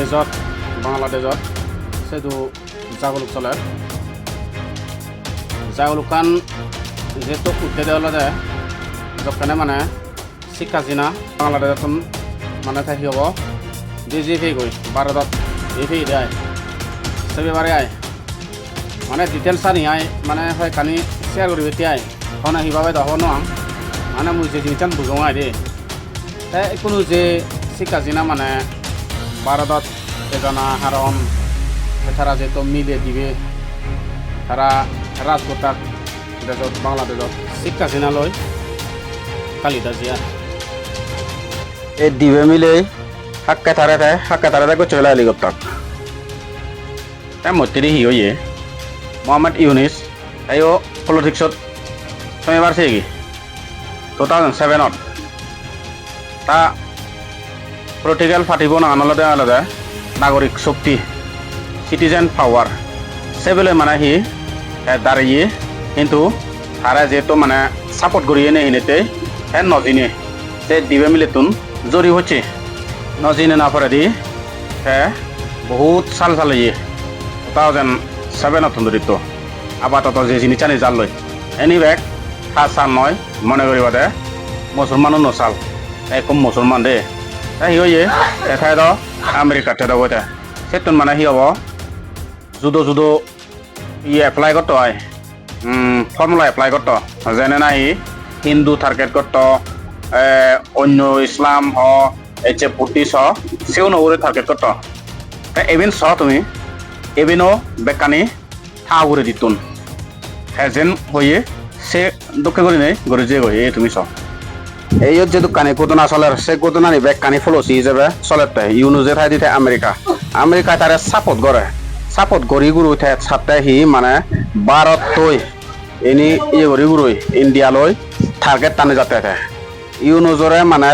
দেশত বাংলাদেশত সেইটো জাগলুক চলে জাগলুকান যেহেতু উঠে দেওয়া যায় যখন মানে শিক্ষা জিনা বাংলাদেশত মানে থাকি হব যে ফেই গই ভারতত এই ফেই দেয় সবেবারে আয় মানে ডিটেলস আনি আয় মানে হয় কানি শেয়ার করি বেটি আয় হন আহিবাবে দহ নং মানে মুই যে জিনিস বুঝো আয় দে তাই কোনো যে শিক্ষা জিনা মানে ভারতত এজনা হারম তারা যেহেতু মিলে দিবে তারা রাজপথাক দেশত বাংলাদেশত শিক্ষা জিনা লয় কালিদা জিয়া এই দিবে মিলে হাক্কা তারে কো চলে আলি গপ্তাক মধ্যে হি হইয়ে মোহাম্মদ ইউনিস তাইও পলিটিক্সত ছয়বার কি 2007 তা পলিটিক্যাল ফাটিব না আলাদা আলাদা নাগরিক শক্তি সিটিজেন পাওয়ার সেবেলে মানে হি দাঁড়িয়ে কিন্তু তারা যেহেতু মানে সাপোর্ট করিয়ে নেই হিনেতে হ্যাঁ নজিনে সে দিবে মিলে তুন জরি হচ্ছে নজিনে না পরে দি হ্যাঁ বহুত সাল ইয়ে 2007 ধরিত আপাতত যে জিনিস আনি জাল লই এনি ব্যাগ খা সাল নয় মনে করিবা দে মুসলমানও নচাল একম মুসলমান দে সি হয়ে এঠাই দ আমেরিকাত দে বইতে সেতুন মানে সি হব জুদো ই এপ্লাই করত হয় ফর্মুলা এপ্লাই করত যেনে নাই হিন্দু টার্গেট করত অন্য ইসলাম হ এচে বুদ্ধিষ্ট হ সেও নগরে টার্গেট করত এবিন চ তুমি এবিনও বেকানি থা করে দিতুন হ্যাঁ যেন হয়ে সে দুঃখে করি নেই গড়ে যে গই তুমি চ এই যে দোকানে ঘটনা চলে সে ঘটনা নি বেকানি ফলসি হিসেবে চলে ইউনুজে ঠাই দিতে আমেরিকা তারে সাপোর্ট করি গুরু উঠে ছাত্রে হি মানে ভারত তৈ এনি ইয়ে করি গুরু ইন্ডিয়া লই টার্গেট টানে যাতে ইউনুজরে মানে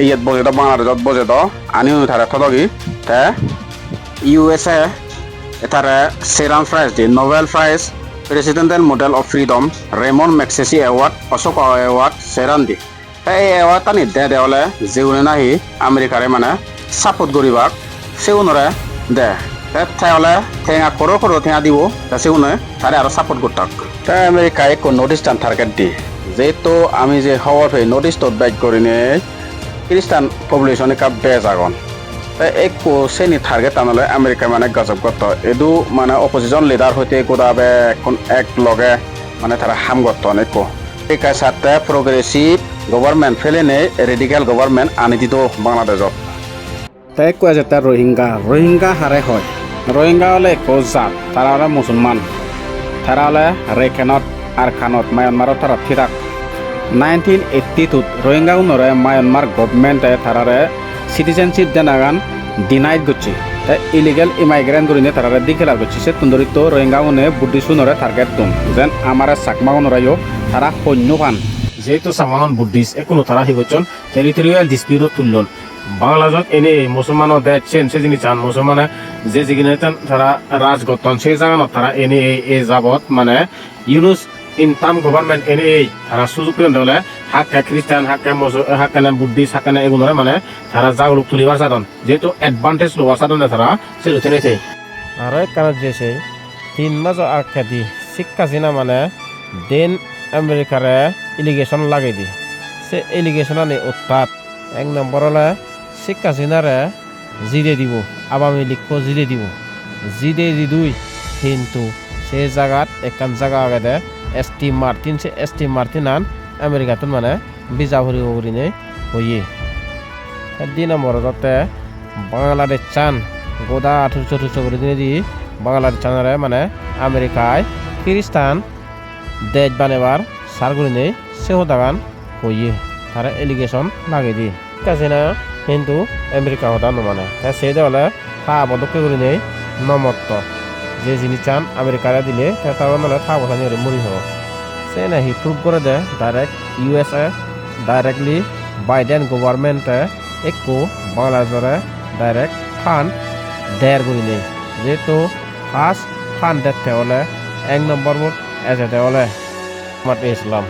ইয়াত বজে দ বাংলাদেশত বজে দ আনি তারে থদগি USA এটারে সেরাম prize the Nobel prize presidential medal of freedom Ramon Magsaysay award Ashoka award সেরান দি এই অ্যাওয়ার্ড টানি দে হলে যেউনে নাহি আমেরিকারে মানে সাপোর্ট করিবাক সেউনরে দে তাই হলে ঠেঙা খরো ঠেঙা দিব সেউনে তারে আরো সাপোর্ট করতাক তাই আমেরিকায় এক নর্থ ইস্টার্ন টার্গেট দি যেহেতু আমি যে হওয়ার হয়ে নর্থ ইস্টত বাইক করিনে খ্রিস্টান পপুলেশন একা বেজ আগন তাই এক শ্রেণী টার্গেট আনলে আমেরিকা মানে গজব করত এদু মানে অপোজিশন লিডার হইতে কোদাবে এখন এক লগে মানে তারা হাম করত অনেক আমেরিকার সাথে প্রগ্রেসিভ গভর্নমেন্ট ফেলে নে রেডিক্যাল গভর্নমেন্ট আনি দিত বাংলাদেশত তাই কয় যে তার রোহিঙ্গা হারে হয় রোহিঙ্গা হলে এক জাত তারা হলে মুসলমান তারা হলে রেখেনত আর খানত মায়ানমারত তারা ফিরাক 1982 রোহিঙ্গা উনরে মায়ানমার গভর্নমেন্টে তারারে সিটিজেনশিপ দেনাগান ডিনাইড করছে তাই ইলিগেল ইমাইগ্রেন্ট করিনে তারারে দিখেলার করছে সে তুন্দরিত রোহিঙ্গা উনে বুদ্ধিস্ট উনরে টার্গেট দুম যেন আমার চাকমা উনরাইও তারা সৈন্য পান যেহেতু সামাহন বুদ্ধিস্ট এখনো তারা হিগছন টেরিটোরিয়াল ডিসপিউট তুললন বাংলাদেশত এনে মুসলমানও দেখছেন সে জিনিস চান মুসলমানে যে যেখানে তারা রাজগতন সেই জায়গানত তারা এনে এই যাবত মানে ইউনুস ইনকাম গভর্নমেন্ট এনে তারা সুযোগ পেন হলে হাক্কা খ্রিস্টান হাক্কানে বুদ্ধিস্ট হাক্কানে এগুলো মানে তারা জাগরুক তুলিবার সাধন যেহেতু অ্যাডভান্টেজ লোয়ার সাধনে তারা সেটা টেনেছে আর এক কারণ যে 3 মাস আখ্যা দি শিক্ষা চিনা মানে দেন আমেরিকারে ইলিগেশন লাগাই দি সে ইলিগেশন আনি উত্তাপ 1 নম্বর হলে শিক্ষা চিনারে জিরে দিব আওয়ামী লীগকে জিরে দিব জিরে দি দুই কিন্তু সেই জায়গাত একখান জায়গা আগে দে ST মার্টিন আন আমেরিকাত মানে বিজা ভরিনে হইয়ে 2 নম্বর তাতে বাংলাদেশ চান গোদা 18 করে দিনে দি বাংলাদেশ চানারে মানে আমেরিকায় খ্রিস্টান দেশ বানেবার সারগুলিনে সেহ দাগান হইয়ে তারা এলিগেশন লাগে দি কাছে না কিন্তু আমেরিকা হতা নমানে তাই সেই দেওয়ালে থা বদকে করে নেই নমত্ত যে জিনিস চান আমেরিকারে দিলে তার নলে থা বসানি ওরে মরি হব সে না হি প্রুভ করে দে ডাইরেক্ট USA ডাইরেক্টলি বাইডেন গভর্নমেন্টে একটু বাংলাদেশরে ডাইরেক্ট ফান্ড দেয়ার করি নেই যেহেতু ফার্স্ট ফান্ড দেখতে হলে 1 নম্বর মোট এসেতে হলে আমার ইসলাম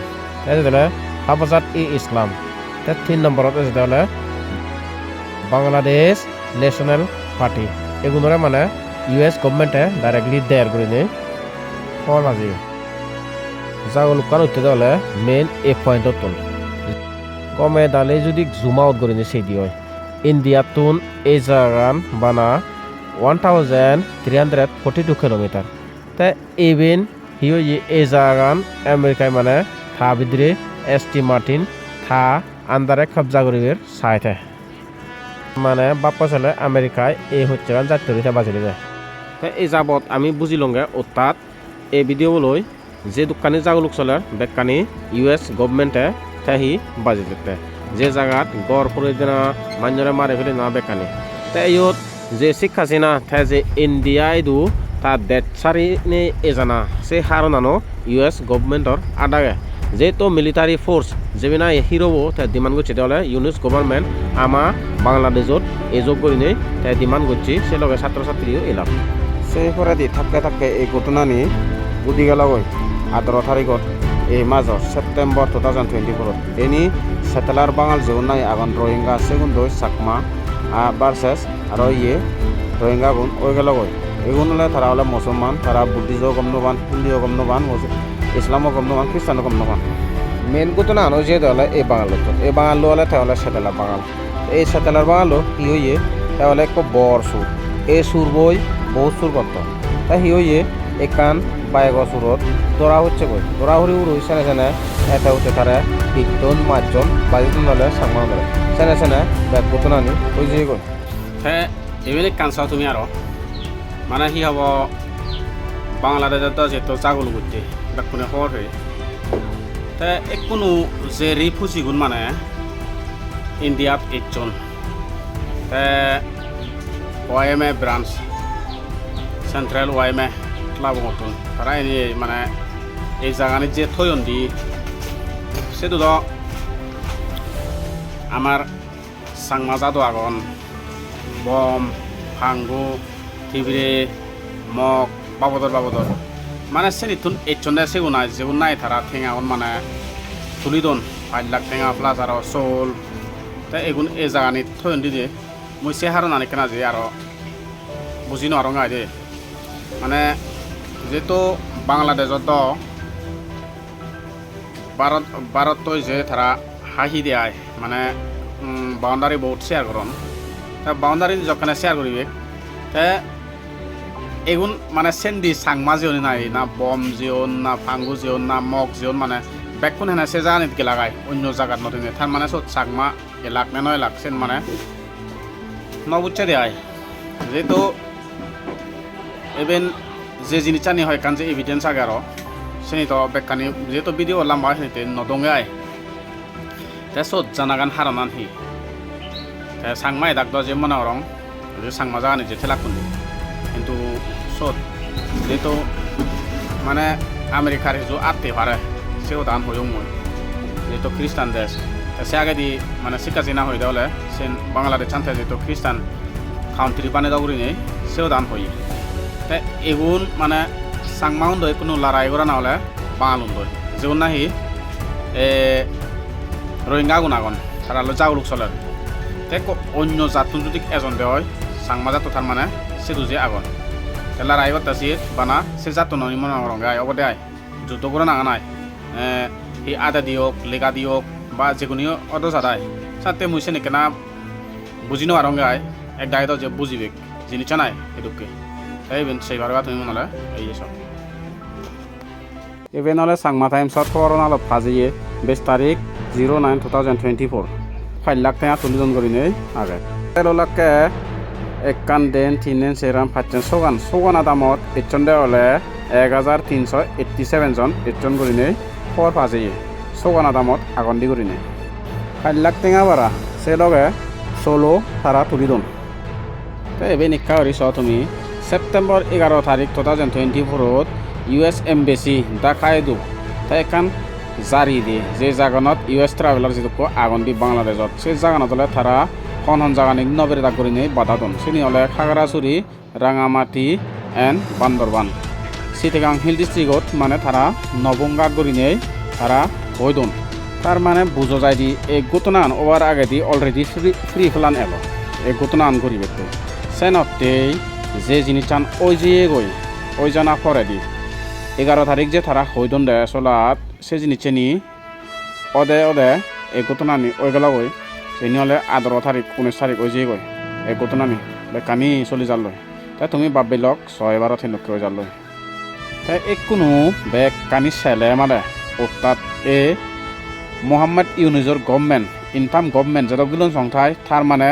এসেতে হাফাজাত ইসলাম 3 নম্বরত এসেতে হলে বাংলাদেশ ন্যাশনাল পার্টি এগুলোরে মানে ইউএস গভর্নমেন্টে ডাইরেক্টলি দেয়ার করে নেই ফল আজি জাগলুকান উঠতে হলে মেইন এ পয়েন্টত তোল কমে দালে যদি জুম আউট করে নিয়ে সেই হয় ইন্ডিয়াতুন এই জাগান বানা 1342 কিলোমিটার তে ইভেন হিও এই জাগান আমেরিকায় মানে থা বিদ্রে এসটি মার্টিন থা আন্দারে কবজা করিবের সাইতে মানে বাপ্পা চলে আমেরিকায় এই হচ্ছে জাতীয় বাজিলে যায় তাই এই যাবত আমি বুঝিলংগে অর্থাৎ এই ভিডিও লৈ যে দোকানী জাগলুক চলে বেকানি ইউএস গভর্নমেন্টে তাহি বাজি দিতে যে জায়গাত গড় করে দিনা মান্যরে মারে ফেলে না বেকানি তাই ইয়ত যে শিক্ষা চিনা তাই যে ইন্ডিয়ায় দু তা দেশ সারি নে এজানা সে হারনানো ইউএস গভর্নমেন্টর আদাগে যেহেতু মিলিটারি ফোর্স যেবিনা হিরোবো তাই ডিমান্ড করছে তাহলে ইউনিস গভর্নমেন্ট আমা বাংলাদেশত এযোগ করে নেই তাই ডিমান্ড করছি সে লগে ছাত্রছাত্রীও এলাম সেই পরে দি থাকতে থাকতে এই ঘটনা নিয়ে বুদ্ধি গেল 18 তারিখত এই মাজত সেপ্টেম্বর 2024 এনি সেটেলার বাঙাল যেউনাই আগান রোহিঙ্গা সেগুন দই চাকমা ভার্সেস আর ইয়ে রোহিঙ্গা গুণ ওই গেল এগুন হলে তারা হলে মুসলমান তারা বুদ্ধিজও গম নবান হিন্দিও গম নবান ইসলামও গম নবান খ্রিস্টানও গম নবান মেন ঘটনা আনো যে হলে এই বাঙাল হলে তাহলে সেটেলার বাঙাল এই সেটেলার বাঙাল কি হইয়ে তাহলে এক বড় সুর এই সুর বই বহুত সুর করত তাই হি হইয়ে একান বাইক সুরত দরা হচ্ছে গই দরা হরি উড়ুই সেনে সেনে এটা হতে তারা কীর্তন মার্জন বাজিতন হলে সাংমা ধরে সেনে সেনে ব্যাগ ঘটনা নি ওই যে গই হ্যাঁ এমনি কানসাও তুমি আরো মানে কি হব বাংলাদেশের তো যেহেতু জাগল করতে বেকুনে খবর হয়ে তা কোনো যে রিফিউজি গুণ মানে ইন্ডিয়াত 8 জন তা YMA branch central YMA club মতন তারা এনে মানে এই জায়গানি যে থয়ন দি সেটা তো আমার সাংমা জাদু আগন বম ফাঙ্গু টিভিরে মগ বাবদর মানে সেনিতুন 8 জন সেগুন নাই যেগুন নাই তারা ঠেঙাউন মানে তুলিদন 5 লাখ ঠেঙা প্লাস আর চোল তা এগুন এই জায়গানি থয়ন দি দিয়ে মই সে হারো নানি কেনা যে আর বুঝি নরং আই দে মানে যেহেতু বাংলাদেশত ভারত যে তারা হাহি দেয় মানে বাউন্ডারি বহুত শেয়ার করন তা বাউন্ডারি যখন শেয়ার করিবে তা এগুন মানে সেন্দি সাংমা জিওন নাই না বম জিওন না ফাঙ্গু জিওন না মগ জিওন মানে বেকুন হেনা সে জানিত গে লাগায় অন্য জায়গাত নতুন তার মানে সব সাংমা 1 লাখ না 9 লাখ সেন মানে নবুচ্ছে দেয় যেহেতু এবেন যে জিনিস চানি হয় কারণ যে এভিডেন্স আগে আরো সেনি তো বেকানি যেহেতু ভিডিও লাম্বা সেনিতে নদঙ্গে আয় তে সত জানাগান হারানান হি তে সাংমাই ডাক যে মনে রং যে সাংমা জাগানি যে ঠেলা খুন্দি কিন্তু সত যেহেতু মানে আমেরিকার যে আত্মীয় হারে সেও দান হইও মই যেহেতু খ্রিস্টান দেশ সে আগে দি মানে শিক্ষা চিনা হয়ে দেওয়ালে সে বাংলাদেশ চান্তে যেহেতু খ্রিস্টান কাউন্ট্রি বানে দাগুরি নেই সেও দান হই তে এগুন মানে সাংমা উন্দয় কোনো লড়াই করা না হলে বাঙাল উন্দয় যেগুন নাহি রোহিঙ্গা গুণাগন তারা হলো জাগলুক চলে তে অন্য জাতুন যদি এজন দেওয়া হয় সাংমা জাত তার মানে সে দুজে আগন লড়াই করতেছি বানা সে জাত ননি মনে রঙায় অবদে আয় যুদ্ধ করে নাঙা নাই এই আদা দিয়ক লেগা দিয়ক বা যেগুনিও অত সাদায় সাথে মুছে নাকি না বুঝিনো আরঙ্গায় এক দায়িত্ব যে বুঝিবে জিনিস নাই এটুকে তাই সেইভাবে তুমি মনে হয় এই সব ইভেন হলে সাংমা টাইমসত খবর অলপ ফাজিয়ে 20 তারিখ 09/2024 5 লাখ টাকা তুলিজন করি নেই আগে তেলকে একান দেন 3 দেন সেরাম 5 সোগান দামত এজন দে হলে 1387 জন এজন করি নেই খবর ফাজিয়ে সোগান দামত আগন্দি করি নেই 5 লাখ টাকা বাড়া সে লগে সোলো তারা তুলিদন তাই এবে নিকা করিছ তুমি সেপ্টেম্বর 11 তারিখ 2024 ইউএস এম্বেসি ঢাকায় দু তাই এখন জারি দিয়ে যে জাগানত ইউএস ট্রাভেলার যেটুকু আগন দি বাংলাদেশত সেই জাগানত হলে তারা হন জাগানিক নবের দাগ করে নিয়ে বাধা দন সেনি হলে খাগড়াছড়ি রাঙামাটি এন্ড বান্দরবান চিটাগাং হিল ডিস্ট্রিক্টত মানে তারা নবঙ্গা করে নিয়ে তারা বৈদন তার মানে বুঝো যায় দি এই ঘটনা ওভার আগে দি অলরেডি ফ্রি প্ল্যান এলো এই ঘটনা আন করিবে সেনতেই যে জিনিস চান ওই যে গই ওই জানা পরে দি 11 তারিখ যে তারা হইদন দে চলাত সে জিনিস চেনি অদে অদে এই ঘটনানি ওই গেল গই চেনি হলে 18 তারিখ 19 তারিখ ওই যে গই এই ঘটনানি কামি চলি যাল লয় তাই তুমি বাবিলক 6-12 থেনুকে ওই যাল লয় তাই এক কোনো বেগ কানি চেলে মানে ওতাত এ মোহাম্মদ ইউনুসর গভর্নমেন্ট ইনকাম গভর্নমেন্ট যেগুলো সংথায় তার মানে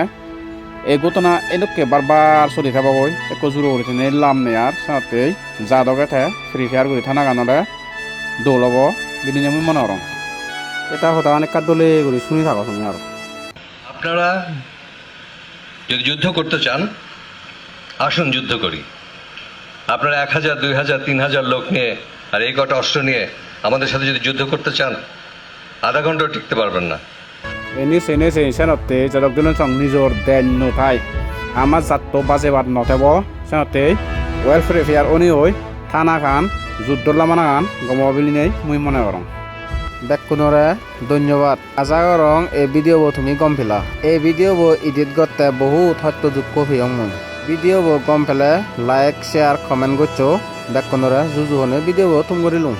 এই ঘটনা এনেকে বারবার চলি থাকবই একো জোর করে লাম নেই আর সাথে যাদকে থে ফ্রি ফায়ার করে থানা গানলে দৌলব বিদিন আমি মনে রং এটা হতা অনেক দলে করে শুনি থাকো তুমি আর আপনারা যদি যুদ্ধ করতে চান আসুন যুদ্ধ করি আপনারা 1000 2000 3000 লোক নিয়ে আর এই কটা অস্ত্র নিয়ে আমাদের সাথে যদি যুদ্ধ করতে চান আধা ঘন্টাও টিকতে পারবেন না এনি সেনে সেনতে যেগুলো সং নিজর দেন নথাই আমার জাত বাজে বাদ নথেব সেনতে ওয়েল ফ্রি ফায়ার অনি হই থানা খান যুদ্ধ লামানা খান গমবিলি নেই মুই মনে করং বেকুনরে ধন্যবাদ আশা করং এই ভিডিও তুমি গম পেলা এই ভিডিও এডিট করতে বহুত সত্যযোগ্য ভিয়ং ভিডিও গম পেলে লাইক শেয়ার কমেন্ট করছো বেকুনরে জুজুহনে ভিডিও তুমি করিলুম